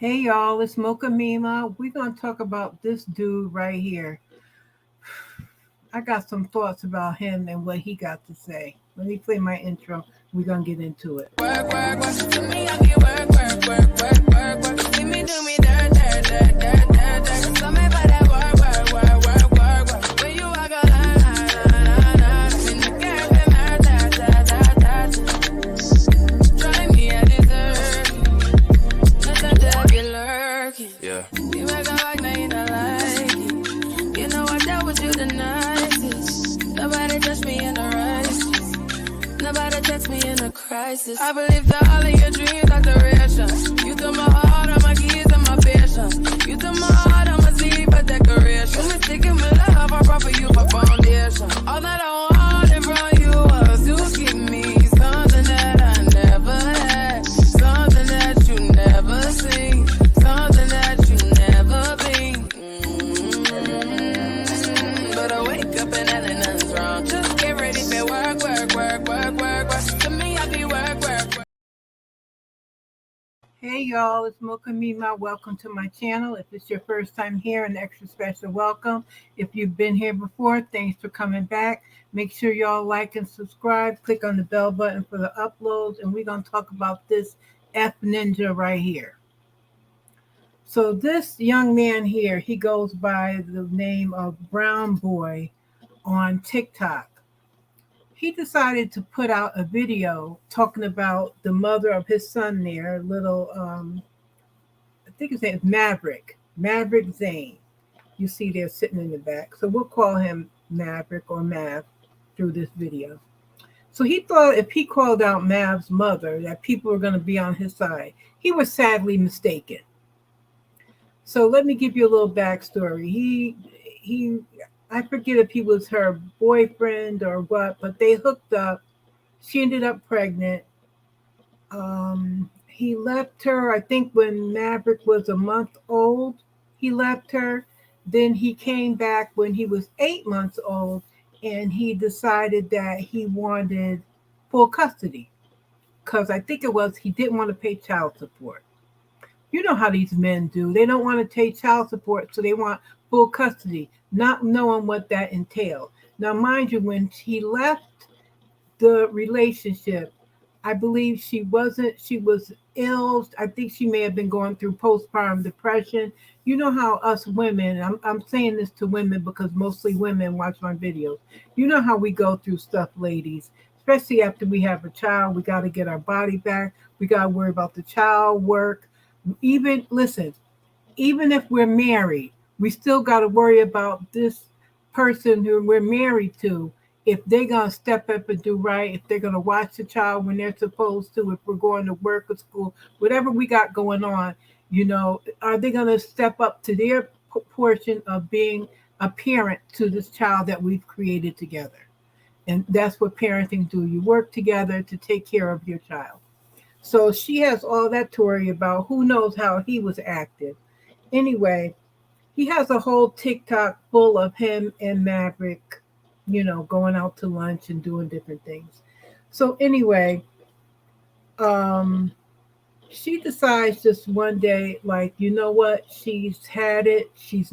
Hey y'all, it's Mocha Mima. We're going to talk about this dude right here. I got some thoughts about him and what he got to say. Let me play my intro. We're going to get into it. Work, work, work. To me, I get work, work, work, work, work, work. See me do me dirt, dirt, dirt, dirt, dirt, dirt. So me for that work, work, work, work, work, work. When you walk a line, line, line, line. In the girl, them her, ta, ta, ta, ta, ta. Try me, I deserve. Not that they be lurking. Yeah. You make a like, now you don't like it. You know I dealt with you the nicest. Nobody touched me in the right. Nobody text me in a crisis. I believe that all of your dreams are duration. You took my heart, all my keys, and my patience. You took my heart, I'ma see for decoration. You mistaken with love, I brought for you for foundation. All that I wanted from you was to give me something that I never had, something that you never seen, something that you never been. But I wake up and nothing's wrong. Just get ready for work, work, work, work, work, work. To me, I be work, work, work. Hey y'all, it's Mocha Mima. Welcome to my channel. If it's your first time here, an extra special welcome. If you've been here before, thanks for coming back. Make sure y'all like and subscribe. Click on the bell button for the uploads. And we're going to talk about this F Ninja right here. So this young man here, he goes by the name of Brown Boy on TikTok. He decided to put out a video talking about the mother of his son there, little, I think his name is Maverick Zane. You see there sitting in the back. So we'll call him Maverick or Mav through this video. So he thought if he called out Mav's mother, that people were going to be on his side. He was sadly mistaken. So let me give you a little backstory. I forget if he was her boyfriend or what, but they hooked up. She ended up pregnant. He left her, I think, when Maverick was a month old. He left her. Then he came back when he was 8 months old, and he decided that he wanted full custody because I think it was he didn't want to pay child support. You know how these men do. They don't want to take child support, so they want full custody, not knowing what that entailed. Now, mind you, when he left the relationship, I believe she was ill. I think she may have been going through postpartum depression. You know how us women, I'm saying this to women because mostly women watch my videos. You know how we go through stuff, ladies, especially after we have a child. We got to get our body back. We got to worry about the child work. Even if we're married, we still got to worry about this person who we're married to, if they're going to step up and do right, if they're going to watch the child when they're supposed to, if we're going to work or school, whatever we got going on, are they going to step up to their portion of being a parent to this child that we've created together? And that's what parenting do. You work together to take care of your child. So she has all that to worry about. Who knows how he was active. Anyway, he has a whole TikTok full of him and Maverick, going out to lunch and doing different things. So anyway, she decides just one day, like, you know what? She's had it. She's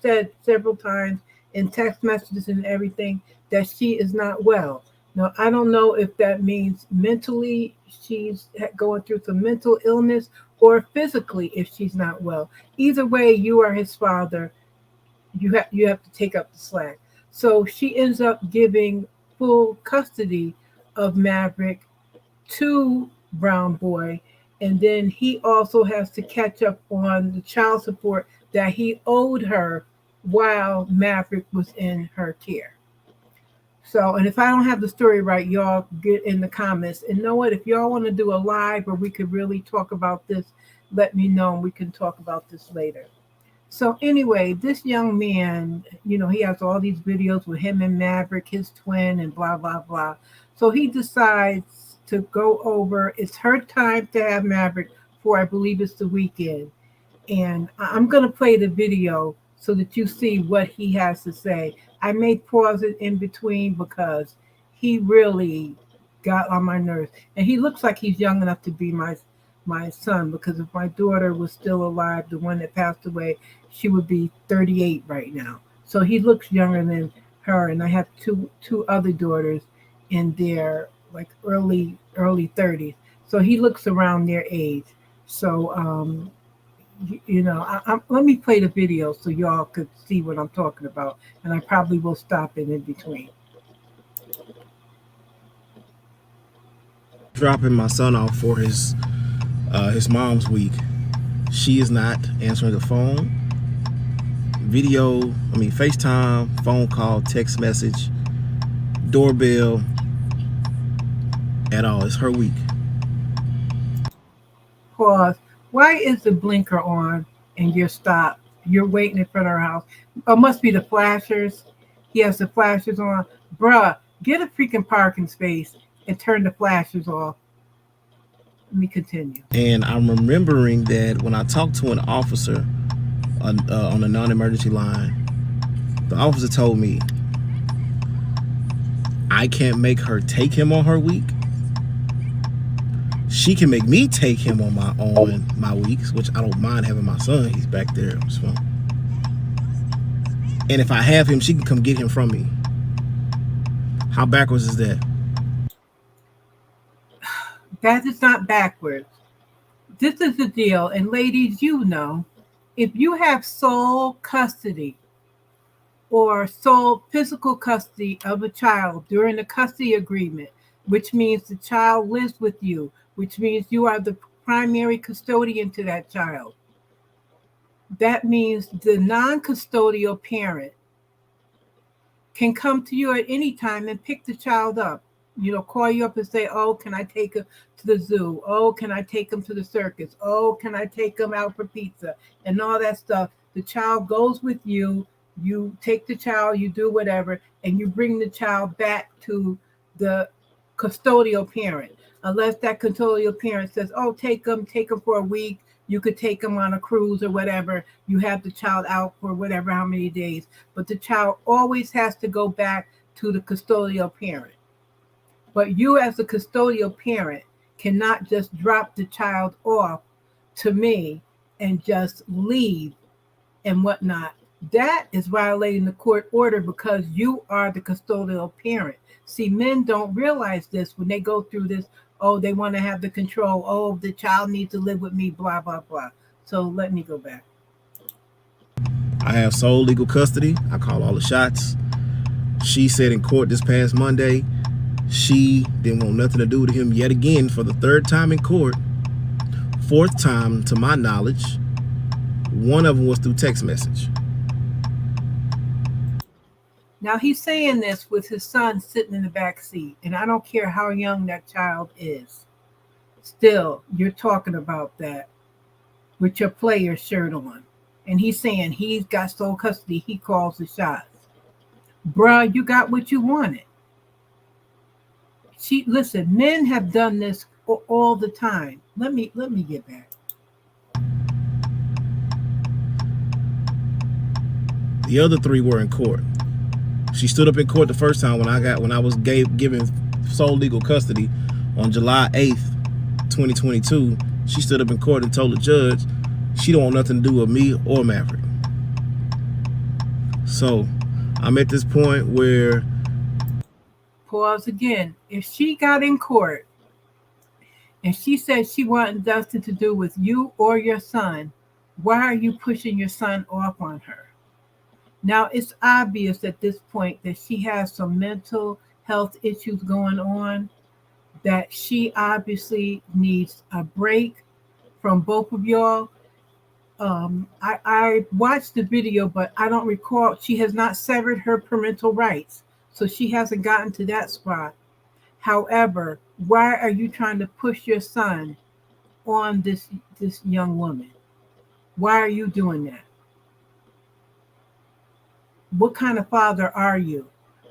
said several times in text messages and everything that she is not well. Now, I don't know if that means mentally she's going through some mental illness or physically if she's not well. Either way, you are his father. You have to take up the slack. So she ends up giving full custody of Maverick to Brown Boy. And then he also has to catch up on the child support that he owed her while Maverick was in her care. So, and if I don't have the story right, y'all get in the comments. And know what? If y'all want to do a live where we could really talk about this, let me know and we can talk about this later. So anyway, this young man, he has all these videos with him and Maverick, his twin, and blah, blah, blah. So he decides to go over. It's her time to have Maverick for, I believe it's the weekend. And I'm going to play the video so that you see what he has to say. I may pause it in between because he really got on my nerves. And he looks like he's young enough to be my son, because if my daughter was still alive, the one that passed away, she would be 38 right now. So he looks younger than her, and I have two other daughters in their like early 30s. So he looks around their age. So let me play the video so y'all could see what I'm talking about, and I probably will stop it in between. Dropping my son off for his mom's week. She is not answering the phone. FaceTime, phone call, text message, doorbell, at all. It's her week. Pause. Why is the blinker on and you're stopped? You're waiting in front of her house. Oh, must be the flashers. He has the flashers on. Bruh, get a freaking parking space and turn the flashers off. Let me continue. And I'm remembering that when I talked to an officer on a non-emergency line, the officer told me I can't make her take him on her week. She can make me take him on my weeks, which I don't mind having my son. He's back there on his phone. And if I have him, she can come get him from me. How backwards is that? That is not backwards. This is the deal. And ladies, you know, if you have sole custody or sole physical custody of a child during the custody agreement, which means the child lives with you, which means you are the primary custodian to that child, that means the non-custodial parent can come to you at any time and pick the child up. Call you up and say, oh, can I take him to the zoo? Oh, can I take him to the circus? Oh, can I take him out for pizza? And all that stuff. The child goes with you. You take the child, you do whatever, and you bring the child back to the custodial parent. Unless that custodial parent says, oh, take him for a week. You could take him on a cruise or whatever. You have the child out for whatever, how many days. But the child always has to go back to the custodial parent. But you as a custodial parent cannot just drop the child off to me and just leave and whatnot. That is violating the court order because you are the custodial parent. See, men don't realize this when they go through this. Oh, they want to have the control. Oh, the child needs to live with me, blah, blah, blah. So let me go back. I have sole legal custody. I call all the shots. She said in court this past Monday, she didn't want nothing to do with him yet again for the third time in court. Fourth time, to my knowledge. One of them was through text message. Now he's saying this with his son sitting in the back seat, and I don't care how young that child is. Still, you're talking about that with your player shirt on. And he's saying he's got sole custody. He calls the shots. Bruh, you got what you wanted. Listen, men have done this all the time. Let me get back. The other three were in court. She stood up in court the first time when I was given sole legal custody on July 8th, 2022. She stood up in court and told the judge she don't want nothing to do with me or Maverick. So I'm at this point where... Pause again. If she got in court and she said she wanted nothing to do with you or your son, why are you pushing your son off on her? Now, it's obvious at this point that she has some mental health issues going on, that she obviously needs a break from both of y'all. I watched the video, but I don't recall. She has not severed her parental rights, so she hasn't gotten to that spot. However, why are you trying to push your son on this young woman? Why are you doing that? What kind of father are you?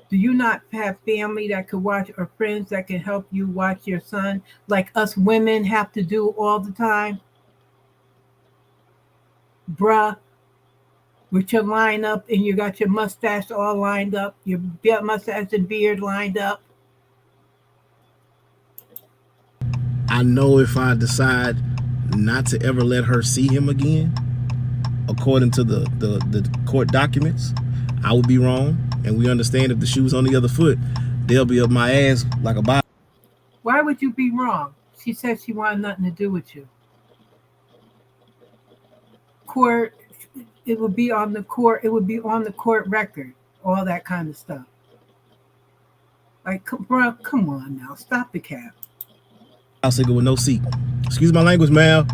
Do you not have family that could watch or friends that can help you watch your son like us women have to do all the time? Bruh, with your line up and you got your mustache all lined up, your mustache and beard lined up. I know if I decide not to ever let her see him again, according to the court documents. I would be wrong, and we understand if the shoe was on the other foot, they'll be up my ass like a Bible. Why would you be wrong? She said she wanted nothing to do with you. Court, it would be on the court. It would be on the court record. All that kind of stuff. Like, bro, come on now, stop the cap. I'll say go with no seat. Excuse my language, Mal.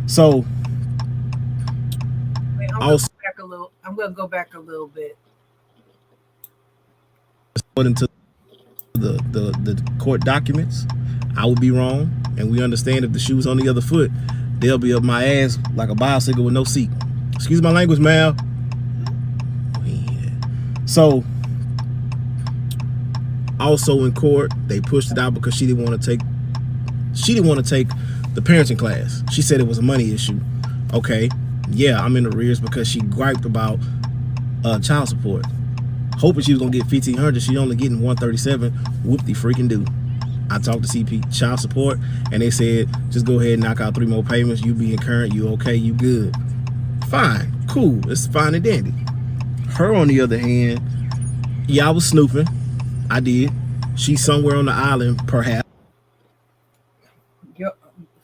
So, Wait, I'm gonna go back a little bit. According to the court documents, I would be wrong, and we understand if the shoe was on the other foot, they'll be up my ass like a bicycle with no seat. Excuse my language, Mal. So, also in court, they pushed it out because she didn't want to take the parenting class. She said it was a money issue. Okay, yeah, I'm in arrears because she griped about child support. Hoping she was gonna get $1,500, she only getting $137. Whoop-de freaking do. I talked to CP child support, and they said just go ahead and knock out 3 more payments. You being current, you okay, you good. Fine, cool, it's fine and dandy. Her on the other hand, yeah, I was snooping. I did. She's somewhere on the island, perhaps.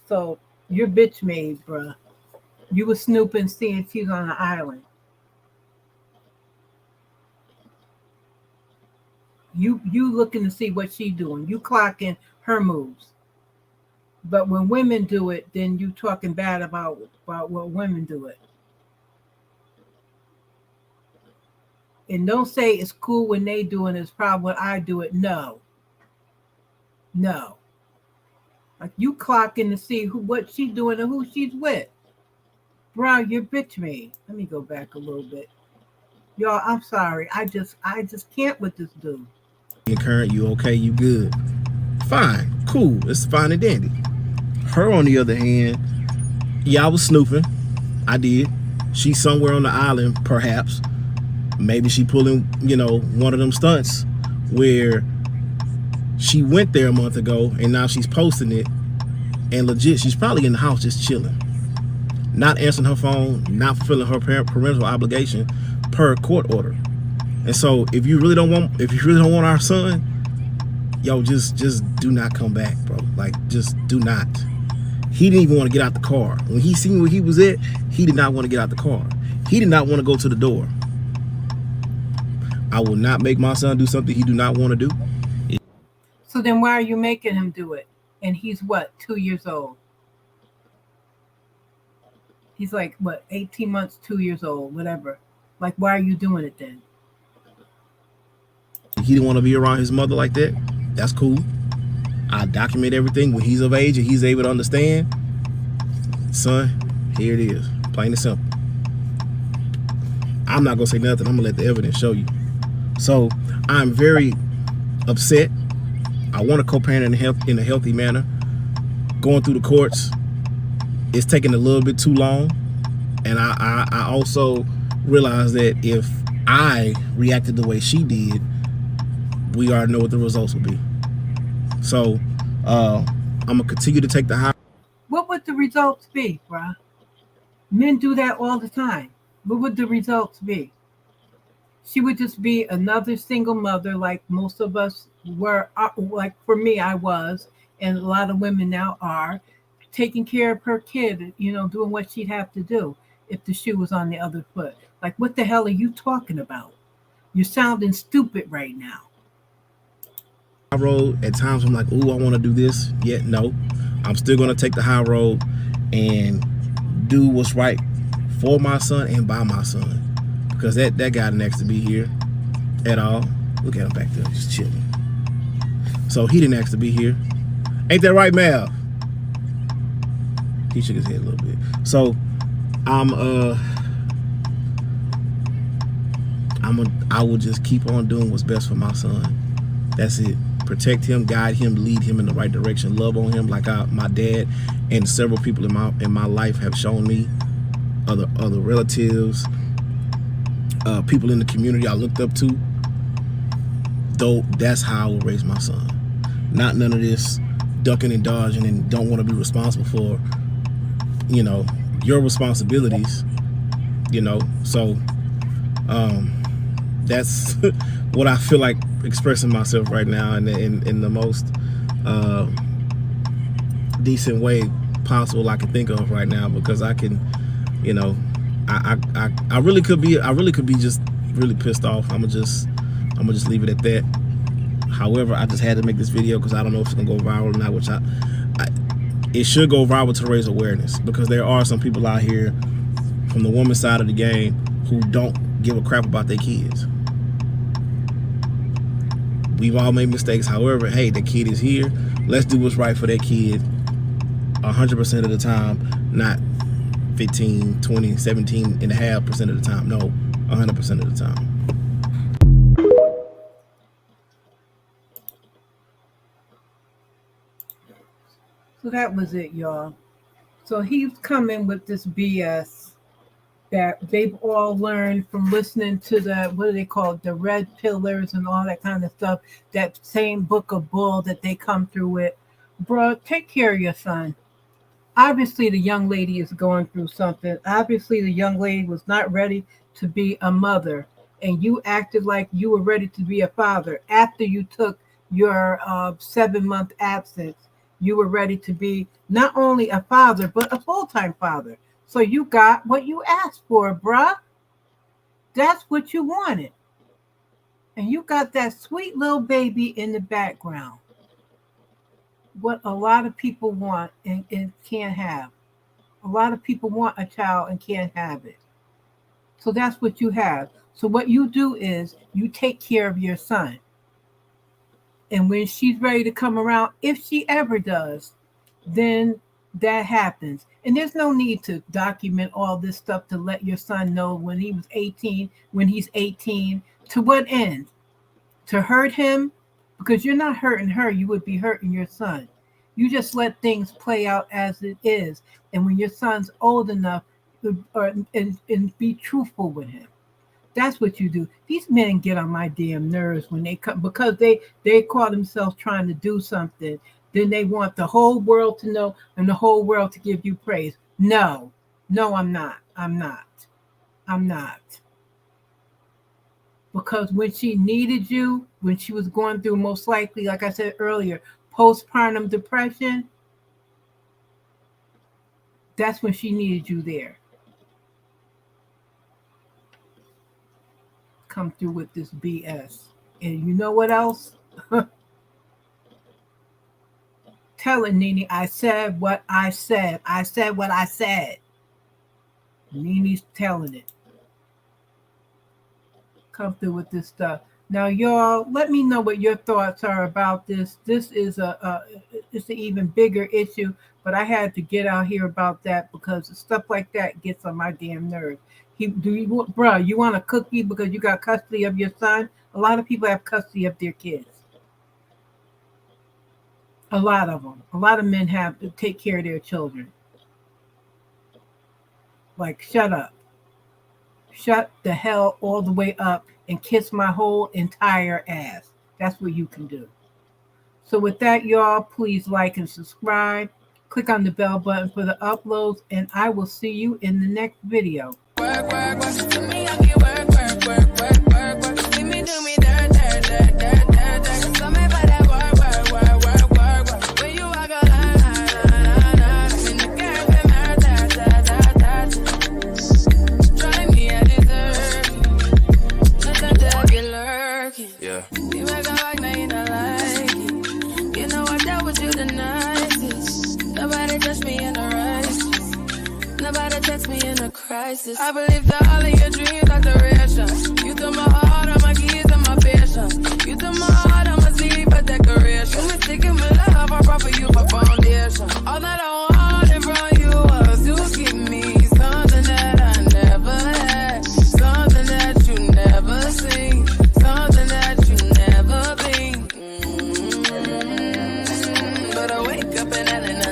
So you're bitch made, bruh. You was snooping, seeing she's on the island. You looking to see what she doing. You clocking her moves. But when women do it, then you talking bad about what women do it. And don't say it's cool when they do it, it's probably when I do it. No. Like you clocking to see what she's doing and who she's with. Bro, you're bitch made. Let me go back a little bit. Y'all, I'm sorry. I just can't with this dude. You current, you okay, you good. Fine, cool, it's fine and dandy. Her on the other hand, yeah, I was snooping. I did. She's somewhere on the island, perhaps. Maybe she pulling, one of them stunts where she went there a month ago and now she's posting it, and legit, she's probably in the house just chilling, not answering her phone, not fulfilling her parental obligation per court order. And so, if you really don't want our son, yo, just do not come back, bro. Like, just do not. He didn't even want to get out the car. When he seen where he was at, he did not want to get out the car. He did not want to go to the door. I will not make my son do something he do not want to do. So then why are you making him do it? And he's what, 2 years old? He's like, what, 18 months, 2 years old, whatever. Like, why are you doing it then? He didn't want to be around his mother like that. That's cool. I document everything when he's of age and he's able to understand. Son, here it is. Plain and simple. I'm not going to say nothing. I'm going to let the evidence show you. So, I'm very upset. I want to co-parent in a healthy manner. Going through the courts, it's taking a little bit too long. And I also realized that if I reacted the way she did, we already know what the results will be. So, I'm going to continue to take the high. What would the results be, bruh? Men do that all the time. What would the results be? She would just be another single mother like most of us were, like for me, I was, and a lot of women now are, taking care of her kid, doing what she'd have to do if the shoe was on the other foot. Like, what the hell are you talking about? You're sounding stupid right now. High road, at times I'm like, ooh, I want to do this. Yet, no. I'm still going to take the high road and do what's right for my son and by my son. Because that guy next to be here at all. Look at him back there, just chilling. So he didn't ask to be here. Ain't that right, Mal? He shook his head a little bit. So I will just keep on doing what's best for my son. That's it. Protect him, guide him, lead him in the right direction, love on him like my dad and several people in my life have shown me. Other relatives, people in the community I looked up to. Though that's how I will raise my son. Not none of this ducking and dodging and don't want to be responsible for, you know, your responsibilities, you know. So that's what I feel like expressing myself right now in the most decent way possible I can think of right now, because I can, you know, I really could be just really pissed off. I'm gonna just leave it at that. However, I just had to make this video because I don't know if it's gonna go viral or not, which it should go viral to raise awareness, because there are some people out here from the woman's side of the game who don't give a crap about their kids. We've all made mistakes. However, hey, the kid is here. Let's do what's right for that kid 100% of the time, not 15, 20, 17.5% of the time. No, 100% of the time. So that was it, y'all. So he's coming with this BS that they've all learned from listening to the, what do they call it, the red pillars and all that kind of stuff, that same book of bull that they come through with. Bro, take care of your son. Obviously, the young lady is going through something. Obviously, the young lady was not ready to be a mother, and you acted like you were ready to be a father. After you took your 7-month absence, you were ready to be not only a father, but a full-time father. So you got what you asked for, bruh. That's what you wanted. And you got that sweet little baby in the background. What a lot of people want and can't have. A lot of people want a child and can't have it. So that's what you have. So what you do is you take care of your son. And when she's ready to come around, if she ever does, then that happens. And there's no need to document all this stuff to let your son know when he was 18, when he's 18. To what end? To hurt him? Because you're not hurting her, you would be hurting your son. You just let things play out as it is. And when your son's old enough, and be truthful with him. That's what you do. These men get on my damn nerves when they come, because they call themselves trying to do something. Then they want the whole world to know and the whole world to give you praise. No, I'm not. Because when she needed you, when she was going through, most likely, like I said earlier, postpartum depression, that's when she needed you there. Come through with this BS. And you know what else? Tell her, Nene, I said what I said. I said what I said. Nene's telling it. Come through with this stuff. Now, y'all, let me know what your thoughts are about this. This is it's an even bigger issue, but I had to get out here about that because stuff like that gets on my damn nerves. You want a cookie because you got custody of your son? A lot of people have custody of their kids. A lot of them. A lot of men have to take care of their children. Like, shut up. Shut the hell all the way up and kiss my whole entire ass. That's what you can do. So with that, y'all, please like and subscribe. Click on the bell button for the uploads, and I will see you in the next video. Work, work, work. To me, I get work, work, work, work, work, work. See me do me dirt, dirt, dirt, dirt, dirt, dirt. So me for that work, work, work, work, work, work. When you walk a line, in the girl, them her, try me, I deserve. Let the devil lurking. Yeah. You make a like, now you don't like it. You know I dealt with you the nicest. Nobody touched me in the right. Nobody text me in a crisis. I believe that all of your dreams are duration.